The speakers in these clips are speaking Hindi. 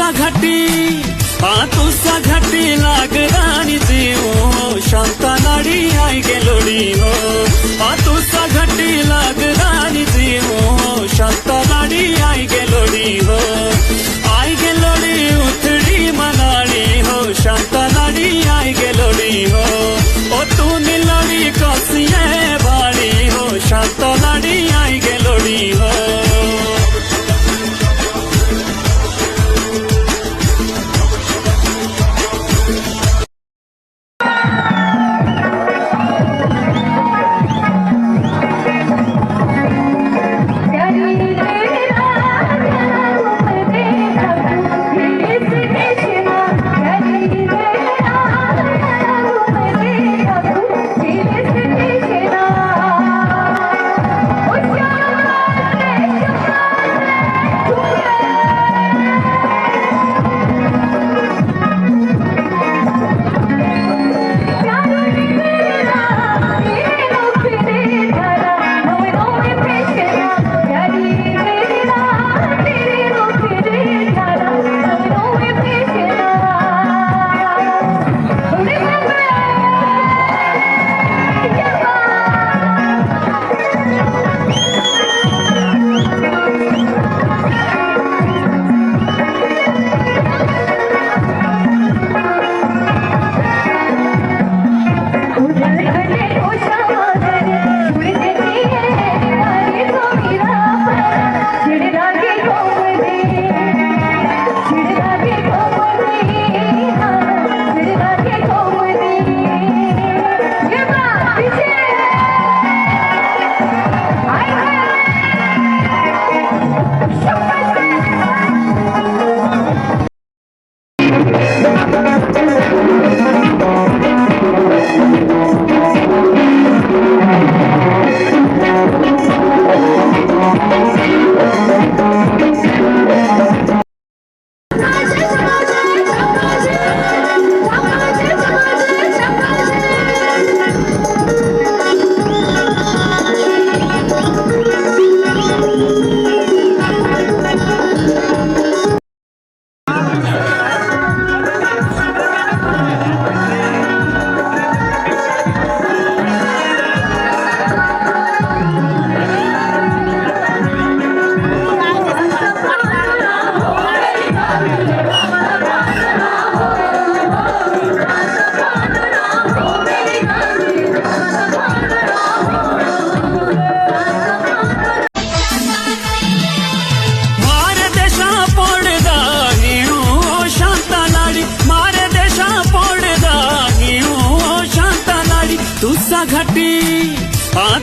तुसा घटी तुसा घटी लाग रानी जीव शांता नाडी आई गेलोडी हो तुसा घटी लाग रानी जीव शांता नाडी आई गेलोडी हो आई गेलोडी उथड़ी मनाडी हो शांता नाडी आई गेलोडी हो ओ तू नीलोडी कसिए बाड़ी हो शांता नाडी आई गेलोडी हो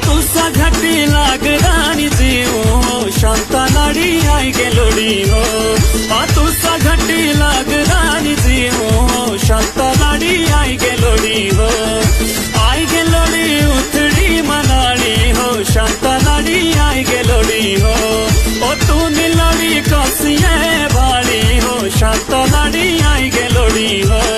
तुसा घटी लाग रानी जीव शांता नाडी आई गेलोडी हो तुसा घटी लाग रानी जीव शांता नाडी आई गेलोडी हो आई गेलोडी उथड़ी मनाडी हो शांता नाडी आई गेलोडी हो ओ तू नीलोडी कसिए बाड़ी हो शांता नाडी आई गेलोडी हो